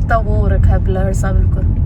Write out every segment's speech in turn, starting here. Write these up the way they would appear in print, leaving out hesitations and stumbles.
कितना वो हो रखा है, ब्लर सा बिल्कुल।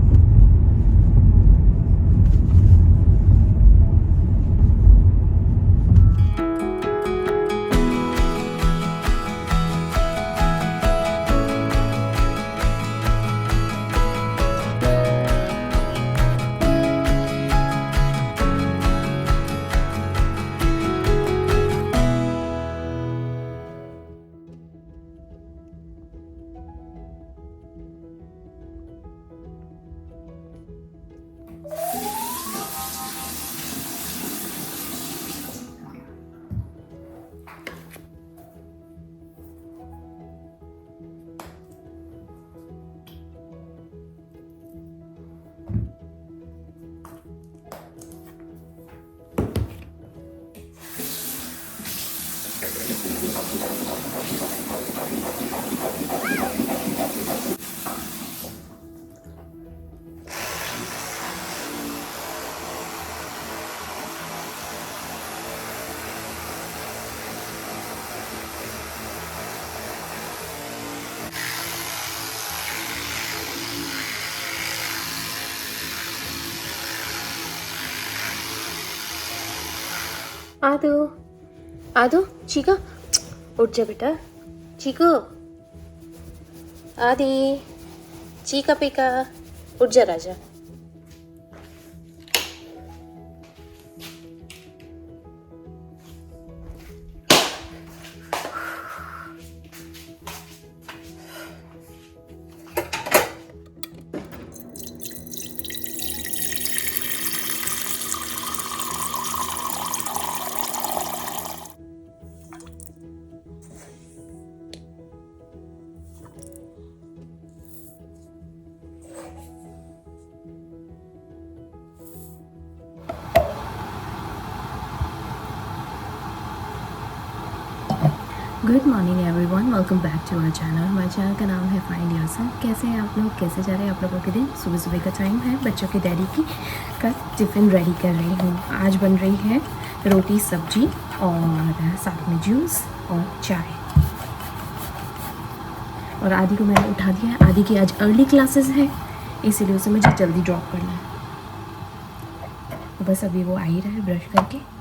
आदू, आदू, चीका, उठ जा बेटा, चीकू, आदि, चीका पीका, उठ जा राजा। Good morning everyone, welcome back to our channel. हमारे चैनल का नाम है फाइंड योरसेल्फ। कैसे हैं आप लोग, कैसे जा रहे हैं आप लोगों के दिन? सुबह सुबह का टाइम है, बच्चों के डैडी की का टिफ़िन रेडी कर रही हूँ। आज बन रही है रोटी सब्जी और साथ में जूस और चाय। और आदि को मैंने उठा दिया है। आदि की आज अर्ली क्लासेस है, इसीलिए उसे मुझे जल्दी ड्रॉप करना है। तो बस अभी वो आ ही रहा है ब्रश करके।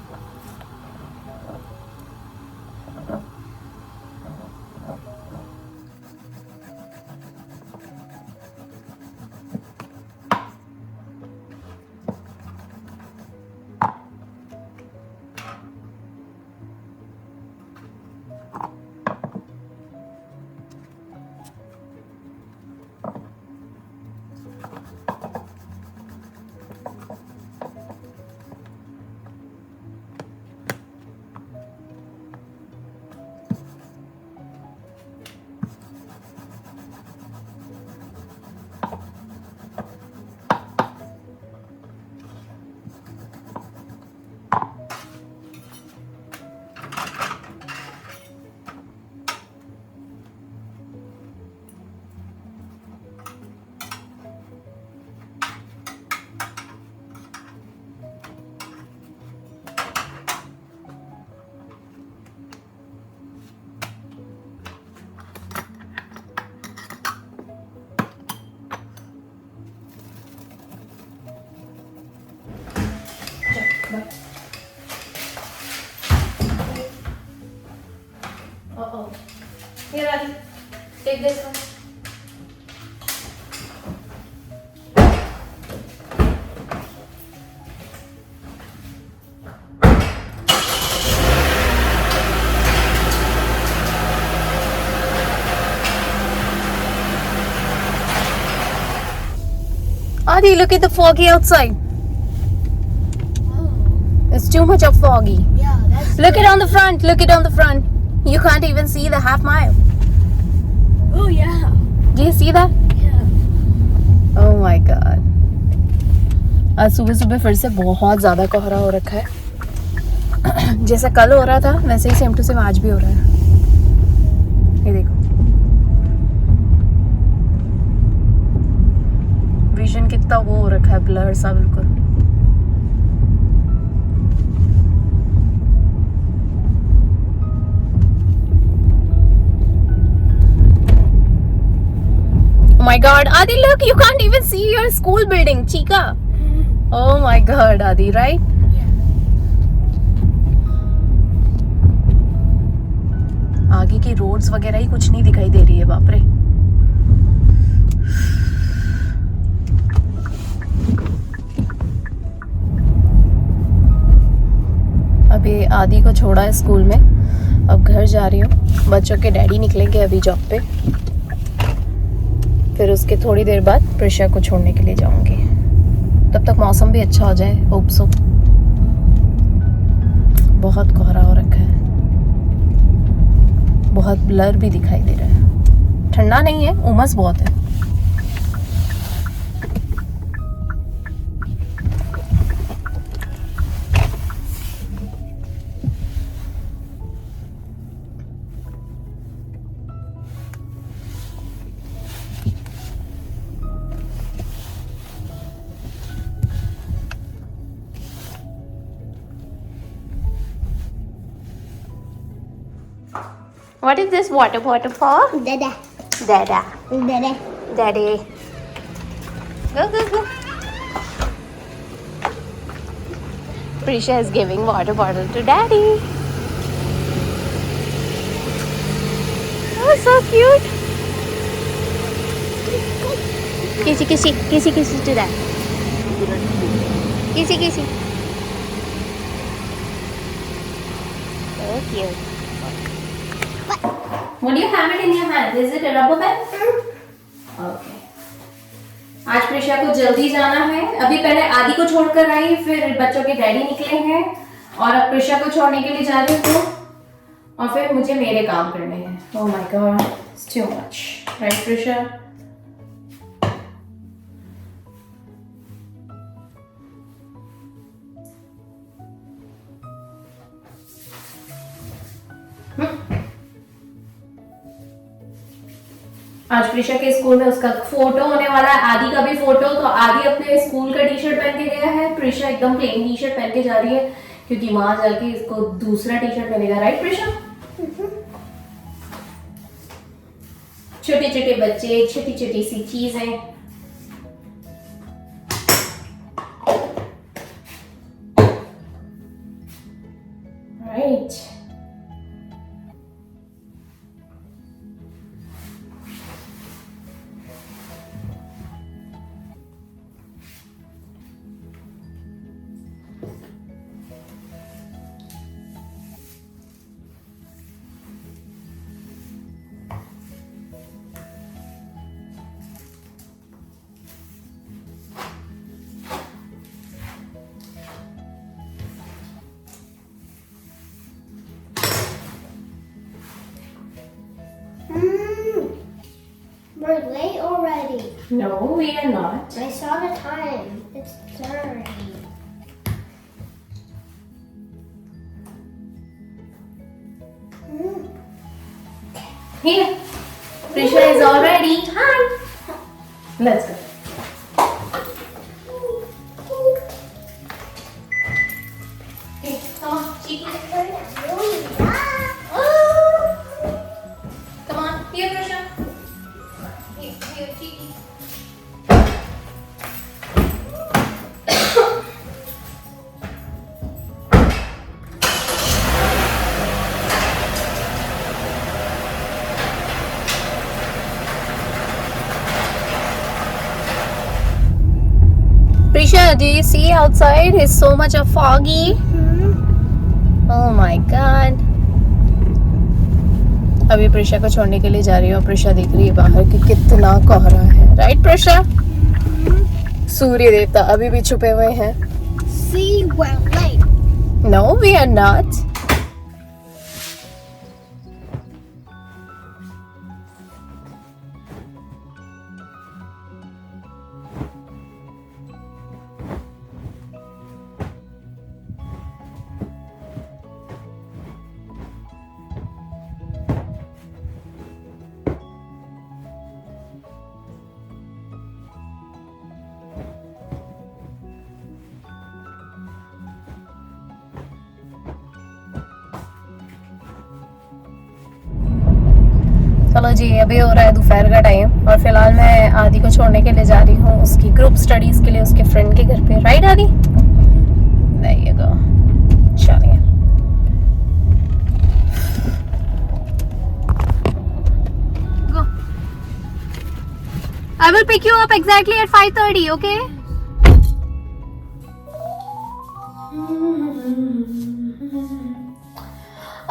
Uh-oh. Here, Adi. Take this one. Adi, look at the foggy outside. It's too much of foggy. Yeah, that's Look it on the front. Look it on the front. You can't even see the half mile. Oh yeah. Do you see that? Yeah. Oh my God. आज सुबह सुबह फिर से बहुत ज़्यादा कोहरा हो रखा है। जैसा कल हो रहा था वैसे ही सेम टू सेम आज भी हो रहा है। ये देखो, विजन कितना वो हो रखा है, ब्लर सा बिल्कुल। my god, Adi, look, you can't even see your school building, Chica. Oh my god, Adi, right? आगे की रोड्स वगैरह ही कुछ नहीं दिखाई दे रही है, बाप रे। अभी आदि को छोड़ा है स्कूल में, अब घर जा रही हूँ। बच्चों के डैडी निकलेंगे अभी जॉब पे, फिर उसके थोड़ी देर बाद प्रिशा को छोड़ने के लिए जाऊंगी। तब तक मौसम भी अच्छा हो जाए, होप सो। बहुत कोहरा हो रखा है, बहुत ब्लर भी दिखाई दे रहा है। ठंडा नहीं है, उमस बहुत है। What is this water bottle for? Dada. Dada. Dada. Daddy. Go, go, go. Prisha is giving water bottle to Daddy. Oh, so cute. Kissy, kissy, kissy, kissy to that. Kissy, kissy. So cute. What do you have it in your hand? Is it a rubber band? Okay. आज प्रिशा को जल्दी जाना है। अभी पहले आदि को छोड़कर आई, फिर बच्चों के डैडी निकले हैं और अब प्रिशा को छोड़ने के लिए जा रही हूँ और फिर मुझे मेरे काम करने हैं। Oh my God, it's too much, right, Prisha? आज प्रिशा के स्कूल में उसका फोटो होने वाला है, आदि का भी फोटो। तो आदि अपने स्कूल का टी शर्ट पहन के गया है, प्रिशा एकदम प्लेन टी शर्ट पहन के जा रही है क्योंकि वहां जाके इसको दूसरा टी शर्ट पहनेगा, राइट प्रिशा? छोटे छोटे बच्चे, छोटी छोटी सी चीजें। Right. We're late already. No, we are not. I saw the time. It's 30. Here, Prisha is all ready. Hi. Let's go. Hey, come on, Cheeky. Come on, here, Prisha. Here, Cheeky. Prisha, do you see outside? It's so much of foggy. Oh my God. अभी प्रिशा को छोड़ने के लिए जा रही हूँ। प्रिशा देख रही है बाहर कि कितना कोहरा है, राइट प्रिशा? सूर्य देवता अभी भी छुपे हुए हैं। See, we're late. No, we are not. चलो जी, अभी हो रहा है दोपहर का टाइम और फिलहाल मैं आदि को छोड़ने के लिए जा रही हूँ उसकी ग्रुप स्टडीज के लिए उसके फ्रेंड के घर पे। राइट आदि? There you go. चलिए। Go. I will pick you up exactly at 5:30, okay?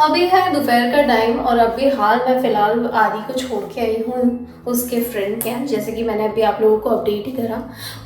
अभी है दोपहर का टाइम और अभी हाल मैं फ़िलहाल आदि को छोड़ के आई हूँ उसके फ्रेंड के यहाँ। जैसे कि मैंने अभी आप लोगों को अपडेट ही करा,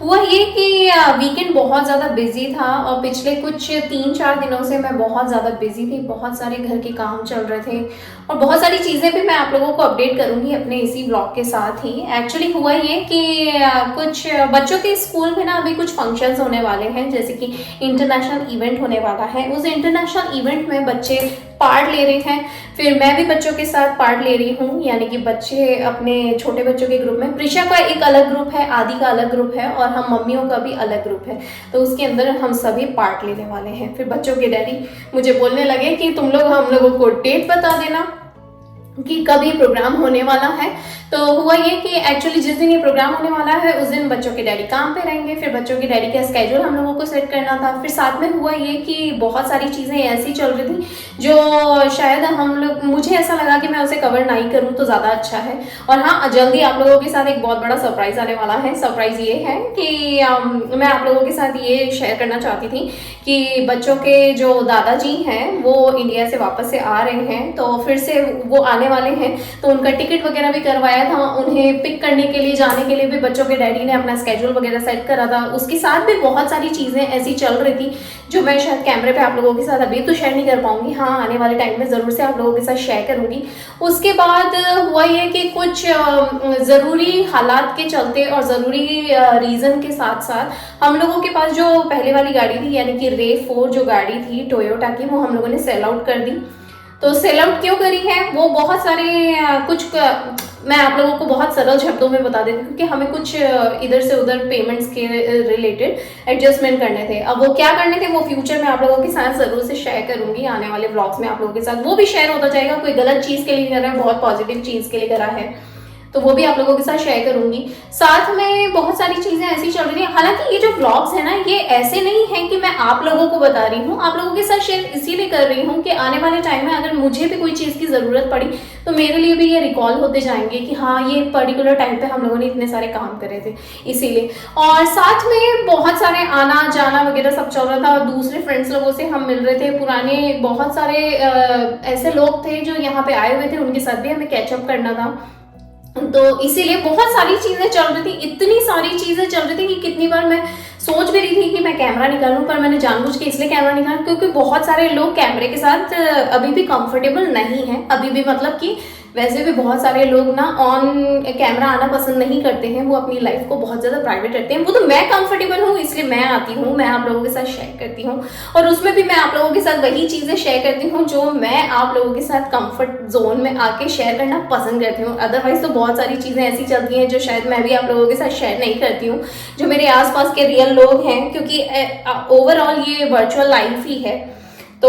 हुआ ये कि वीकेंड बहुत ज़्यादा बिजी था और पिछले कुछ 3-4 दिनों से मैं बहुत ज़्यादा बिजी थी। बहुत सारे घर के काम चल रहे थे और बहुत सारी चीज़ें भी मैं आप लोगों को अपडेट करूँगी अपने इसी ब्लॉग के साथ ही। एक्चुअली हुआ ये कि कुछ बच्चों के स्कूल में ना अभी कुछ फंक्शंस होने वाले हैं, जैसे कि इंटरनेशनल इवेंट होने वाला है। उस इंटरनेशनल इवेंट में बच्चे पार्ट ले रहे हैं, फिर मैं भी बच्चों के साथ पार्ट ले रही हूँ। यानी कि बच्चे अपने छोटे बच्चों के ग्रुप में, प्रिशा का एक अलग ग्रुप है, आदि का अलग ग्रुप है और हम मम्मियों का भी अलग ग्रुप है, तो उसके अंदर हम सभी पार्ट लेने वाले हैं। फिर बच्चों के डैडी मुझे बोलने लगे कि तुम लोग हम लोगों को डेट बता देना कि कब ये प्रोग्राम होने वाला है। तो हुआ ये कि एक्चुअली जिस दिन ये प्रोग्राम होने वाला है उस दिन बच्चों के डैडी काम पे रहेंगे, फिर बच्चों के डैडी का स्केड्यूल हम लोगों को सेट करना था। फिर साथ में हुआ ये कि बहुत सारी चीज़ें ऐसी चल रही थी जो शायद हम लोग, मुझे ऐसा लगा कि मैं उसे कवर नहीं करूँ तो ज़्यादा अच्छा है। और हाँ, जल्दी आप लोगों के साथ एक बहुत बड़ा सरप्राइज़ आने वाला है। सरप्राइज़ ये है कि मैं आप लोगों के साथ ये शेयर करना चाहती थी कि बच्चों के जो दादाजी हैं वो इंडिया से वापस से आ रहे हैं, तो फिर से वो आने वाले हैं, तो उनका टिकट वगैरह भी करवाया था। उन्हें पिक करने के लिए, जाने के लिए भी बच्चों के डैडी ने अपना स्केड्यूल वगैरह सेट करा था। उसके साथ भी बहुत सारी चीज़ें ऐसी चल रही थी जो मैं शायद कैमरे पे आप लोगों के साथ अभी तो शेयर नहीं कर पाऊंगी, हाँ आने वाले टाइम में ज़रूर से आप लोगों के साथ शेयर करूंगी। उसके बाद हुआ ये कि कुछ ज़रूरी हालात के चलते और ज़रूरी रीज़न के साथ साथ हम लोगों के पास जो पहले वाली गाड़ी थी, यानी कि RAV4 जो गाड़ी थी टोयोटा की, वो हम लोगों ने सेल आउट कर दी। तो सेल आउट क्यों करी है, वो बहुत सारे मैं आप लोगों को बहुत सरल शब्दों में बता देती हूँ, क्योंकि हमें कुछ इधर से उधर पेमेंट्स के रिलेटेड एडजस्टमेंट करने थे। अब वो क्या करने थे वो फ्यूचर में आप लोगों के साथ जरूर से शेयर करूंगी आने वाले व्लॉग्स में आप लोगों के साथ। वो भी शेयर होता जाएगा, कोई गलत चीज़ के लिए कर रहा है, बहुत पॉजिटिव चीज़ के लिए करा है, तो वो भी आप लोगों के साथ शेयर करूंगी। साथ में बहुत सारी चीजें ऐसी चल रही है। हालांकि ये जो व्लॉग्स है ना, ये ऐसे नहीं है कि मैं आप लोगों को बता रही हूँ, आप लोगों के साथ शेयर इसीलिए कर रही हूँ कि आने वाले टाइम में अगर मुझे भी कोई चीज की जरूरत पड़ी तो मेरे लिए भी ये रिकॉल होते जाएंगे कि हाँ ये पर्टिकुलर टाइम पे हम लोगों ने इतने सारे काम करे थे, इसीलिए। और साथ में बहुत सारे आना जाना वगैरह सब चल रहा था। दूसरे फ्रेंड्स लोगों से हम मिल रहे थे, पुराने बहुत सारे ऐसे लोग थे जो यहाँ पे आए हुए थे, उनके साथ भी हमें कैचअप करना था। तो इसीलिए बहुत सारी चीजें चल रही थी, इतनी सारी चीजें चल रही थी कि कितनी बार मैं सोच भी रही थी कि मैं कैमरा निकालूं, पर मैंने जानबूझ के इसलिए कैमरा निकाला क्योंकि बहुत सारे लोग कैमरे के साथ अभी भी कंफर्टेबल नहीं है। अभी भी मतलब कि वैसे भी बहुत सारे लोग ना ऑन कैमरा आना पसंद नहीं करते हैं, वो अपनी लाइफ को बहुत ज़्यादा प्राइवेट रखते हैं। वो तो मैं कंफर्टेबल हूँ इसलिए मैं आती हूँ, मैं आप लोगों के साथ शेयर करती हूँ, और उसमें भी मैं आप लोगों के साथ वही चीज़ें शेयर करती हूँ जो मैं आप लोगों के साथ कंफर्ट जोन में आके शेयर करना पसंद करती हूँ। अदरवाइज तो बहुत सारी चीज़ें ऐसी चलती हैं जो शायद मैं भी आप लोगों के साथ शेयर नहीं करती हूँ, जो मेरे आसपास के रियल लोग हैं, क्योंकि ओवरऑल ये वर्चुअल लाइफ ही है। तो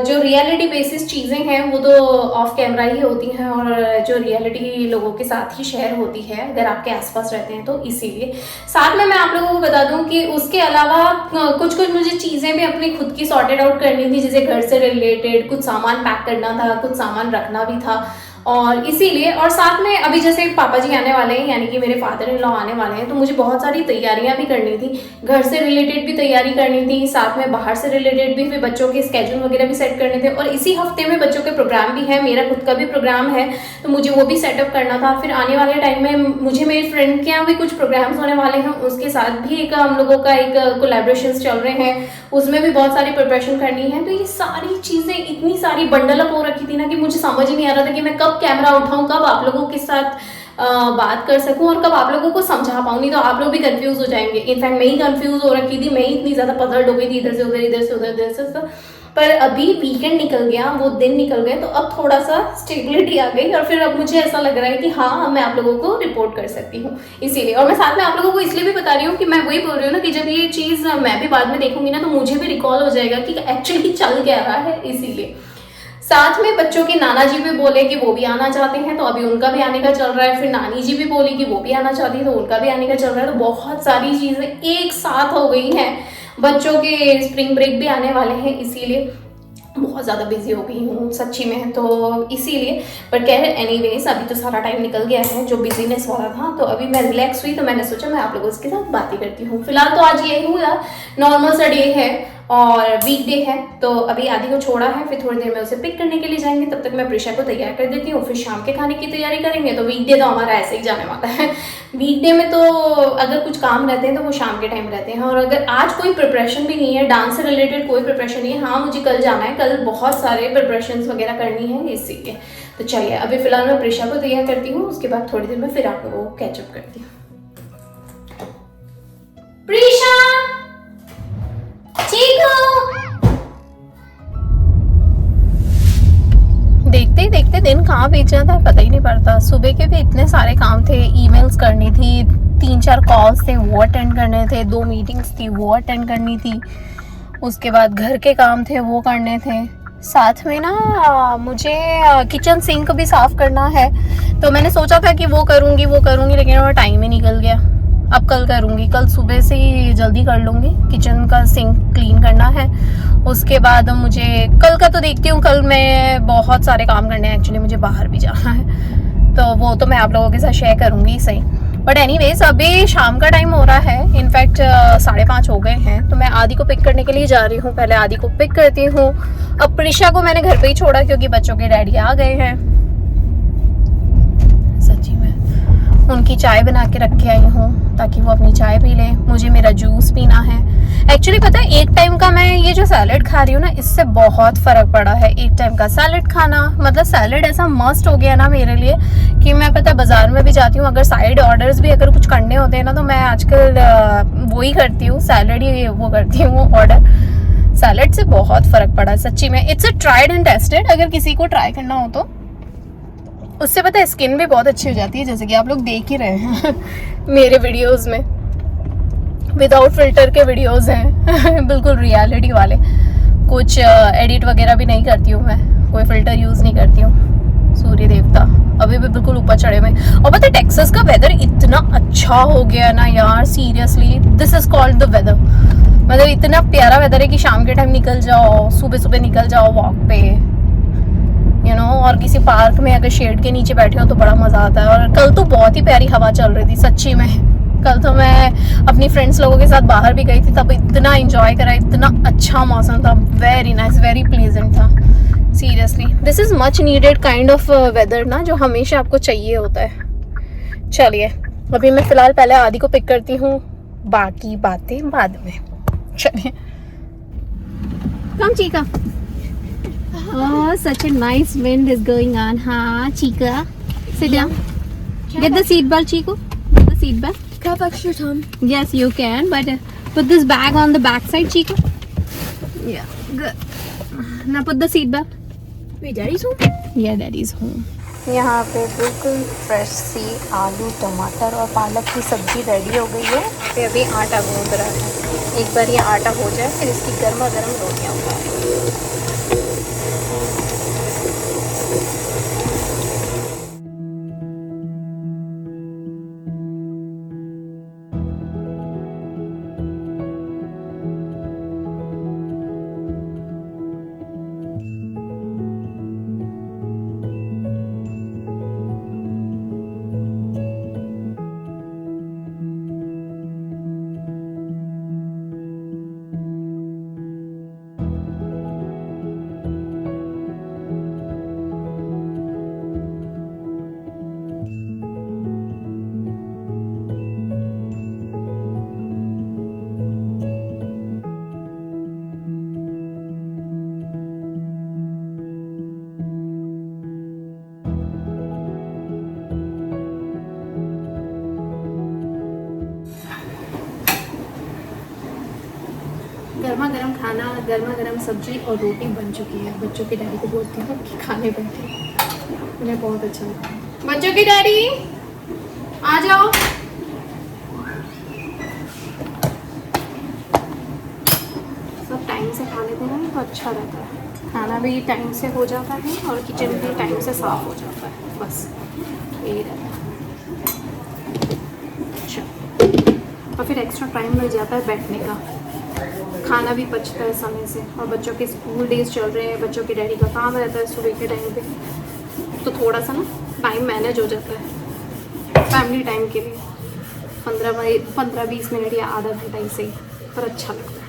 जो रियलिटी बेसिस चीज़ें हैं वो तो ऑफ कैमरा ही होती हैं, और जो रियलिटी लोगों के साथ ही शेयर होती है अगर आपके आसपास रहते हैं तो इसीलिए। साथ में मैं आप लोगों को बता दूं कि उसके अलावा कुछ मुझे चीज़ें भी अपनी खुद की सॉर्टेड आउट करनी थी, जैसे घर से रिलेटेड कुछ सामान पैक करना था, कुछ सामान रखना भी था, और इसीलिए। और साथ में अभी जैसे पापा जी आने वाले हैं, यानी कि मेरे फादर इन लॉ आने वाले हैं, तो मुझे बहुत सारी तैयारियां भी करनी थी, घर से रिलेटेड भी तैयारी करनी थी, साथ में बाहर से रिलेटेड भी, फिर बच्चों के स्केड्यूल वगैरह भी सेट करने थे। और इसी हफ्ते में बच्चों के प्रोग्राम भी है, मेरा खुद का भी प्रोग्राम है, तो मुझे वो भी सेटअप करना था। फिर आने वाले टाइम में मुझे मेरे फ्रेंड के यहाँ भी कुछ प्रोग्राम्स होने वाले हैं, उसके साथ भी एक हम लोगों का एक कोलैबोरेशंस चल रहे हैं, उसमें भी बहुत सारी प्रिपरेशन करनी है। तो ये सारी चीज़ें इतनी सारी बंडल अप हो रखी थी ना कि मुझे समझ ही नहीं आ रहा था कि मैं कब कैमरा उठाऊं, कब आप लोगों के साथ बात कर सकूं और कब आप लोगों को समझा पाऊं, नहीं तो आप लोग भी कंफ्यूज हो जाएंगे। इनफैक्ट मैं ही कंफ्यूज हो रखी थी, मैं ही इतनी ज़्यादा पजल्ड हो गई थी, इधर से उधर, इधर से उधर, इधर से उधर। पर अभी वीकेंड निकल गया, वो दिन निकल गए, तो अब थोड़ा सा स्टेबिलिटी आ गई, और फिर अब मुझे ऐसा लग रहा है कि हाँ मैं आप लोगों को रिपोर्ट कर सकती हूँ, इसीलिए। और मैं साथ में आप लोगों को इसलिए भी बता रही हूँ कि मैं वही बोल रही हूँ ना कि जब ये चीज़ मैं भी बाद में देखूंगी ना तो मुझे भी रिकॉल हो जाएगा कि एक्चुअली चल क्या रहा है, इसीलिए। साथ में बच्चों के नाना जी भी बोले कि वो भी आना चाहते हैं, तो अभी उनका भी आने का चल रहा है। फिर नानी जी भी बोली कि वो भी आना चाहती है, तो उनका भी आने का चल रहा है। तो बहुत सारी चीज़ें एक साथ हो गई हैं। बच्चों के स्प्रिंग ब्रेक भी आने वाले हैं, इसीलिए बहुत ज़्यादा बिजी हो गई हूँ सच्ची में, तो इसीलिए। बट कह रहे एनीवेज अभी तो सारा टाइम निकल गया है जो बिजीनेस वाला था, तो अभी मैं रिलैक्स हुई, तो मैंने सोचा मैं आप लोगों के साथ बातें करती हूँ। फिलहाल तो आज यही हुआ, नॉर्मल सा डे है और वीकडे है। तो अभी आदि को छोड़ा है, फिर थोड़ी देर में उसे पिक करने के लिए जाएंगे, तब तक मैं प्रिशा को तैयार कर देती हूँ, फिर शाम के खाने की तैयारी करेंगे। तो वीकडे तो हमारा ऐसे ही जाने वाला है। वीकडे में तो अगर कुछ काम रहते हैं तो वो शाम के टाइम रहते हैं, और अगर आज कोई प्रिपरेशन भी नहीं है, डांस से रिलेटेड कोई प्रिपरेशन नहीं है। हाँ, मुझे कल जाना है, कल बहुत सारे प्रिपरेशन वगैरह करनी है इसीलिए। तो चलिए अभी फिलहाल मैं प्रिशा को तैयार करती हूँ, उसके बाद थोड़ी देर में फिर आप लोगों को कैचअप करती हूँ। प्रिशा देखते ही देखते दिन कहाँ बीत जाता है पता ही नहीं पड़ता। सुबह के भी इतने सारे काम थे, ईमेल्स करनी थी, 3-4 कॉल्स थे वो अटेंड करने थे, 2 मीटिंग्स थी वो अटेंड करनी थी, उसके बाद घर के काम थे वो करने थे। साथ में ना मुझे किचन सिंक भी साफ करना है, तो मैंने सोचा था कि वो करूँगी लेकिन वो टाइम ही निकल गया। अब कल करूँगी, कल सुबह से ही जल्दी कर लूँगी। किचन का सिंक क्लीन करना है, उसके बाद मुझे कल का तो देखती हूँ। कल मैं बहुत सारे काम करने हैं, एक्चुअली मुझे बाहर भी जाना है, तो वो तो मैं आप लोगों के साथ शेयर करूँगी सही। बट एनीवेज अभी शाम का टाइम हो रहा है, इनफैक्ट 5:30 हो गए हैं, तो मैं आदि को पिक करने के लिए जा रही हूँ। पहले आदि को पिक करती हूँ। अब प्रिशा को मैंने घर पे ही छोड़ा क्योंकि बच्चों के डैडी आ गए हैं। सच्ची में उनकी चाय बना के रख के आई हूँ ताकि वो अपनी चाय पी लें, मुझे मेरा जूस पीना है। एक्चुअली पता है, एक टाइम का मैं ये जो सैलेड खा रही हूँ ना, इससे बहुत फ़र्क पड़ा है। एक टाइम का सैलेड खाना, मतलब सैलेड ऐसा मस्ट हो गया ना मेरे लिए कि मैं पता है बाज़ार में भी जाती हूँ, अगर साइड ऑर्डर्स भी अगर कुछ करने होते हैं ना, तो मैं आजकल वो ही करती हूँ, सैलेड ही वो करती हूँ ऑर्डर। सैलेड से बहुत फ़र्क पड़ा सच्ची में। It's a tried and tested, अगर किसी को ट्राई करना हो तो। उससे पता है स्किन भी बहुत अच्छी हो जाती है, जैसे कि आप लोग देख ही रहे हैं मेरे वीडियोस में विदाउट फिल्टर के वीडियोस हैं बिल्कुल रियलिटी वाले। कुछ एडिट वगैरह भी नहीं करती हूँ मैं, कोई फिल्टर यूज़ नहीं करती हूँ। सूर्य देवता अभी भी बिल्कुल ऊपर चढ़े हुए। और पता है टेक्सास का वेदर इतना अच्छा हो गया ना यार, seriously this is called the weather. मतलब इतना प्यारा वेदर है कि शाम के टाइम निकल जाओ, सुबह सुबह निकल जाओ वॉक पे, यू नो, और किसी पार्क में अगर शेड के नीचे बैठे हो तो बड़ा मज़ा आता है। और कल तो बहुत ही प्यारी हवा चल रही थी सच्ची में। कल तो मैं अपनी फ्रेंड्स लोगों के साथ बाहर भी गई थी, तब इतना एंजॉय करा, इतना अच्छा मौसम था, वेरी नाइस, वेरी प्लीजेंट था seriously. This is much needed kind of weather ना, जो हमेशा आपको चाहिए होता है। चलिए अभी मैं फ़िलहाल पहले आदि को पिक करती हूँ, बाकी बातें बाद में। चलिए कम Chica. Oh, such a nice wind is going on, huh, Chica? Sit down. Get the seat belt, Chico. Get the seat belt. Can I have extra time? Yes, you can, but put this bag on the back side, Chico. Yeah, good. Now put the seat belt. Wait, Daddy's home? Yeah, Daddy's home. यहाँ पे बिल्कुल fresh सी आलू, टमाटर और पालक की सब्जी ready हो गई है। फिर अभी आटा गूंद रहा है। एक बार ये आटा हो जाए फिर इसकी गर्मा गर्म रोटियाँ उतारें। गर्मा गर्म खाना, गर्मा गर्म सब्जी और रोटी बन चुकी है। बच्चों के डैडी को बोलती हूँ कि खाने बैठे, उन्हें बहुत अच्छा लगता है। बच्चों के डैडी आ जाओ। सब टाइम से खाने देना तो अच्छा रहता है। खाना भी टाइम से हो जाता है और किचन भी टाइम से साफ़ हो जाता है, बस यही रहता है। अच्छा, और फिर एक्स्ट्रा टाइम मिल जाता है बैठने का, खाना भी पचता है समय से, और बच्चों के स्कूल डेज चल रहे हैं, बच्चों के डैडी का काम रहता है सुबह के टाइम पे, तो थोड़ा सा ना टाइम मैनेज हो जाता है फैमिली टाइम के लिए। 15-20 मिनट या आधा घंटा ही सही, पर अच्छा लगता है।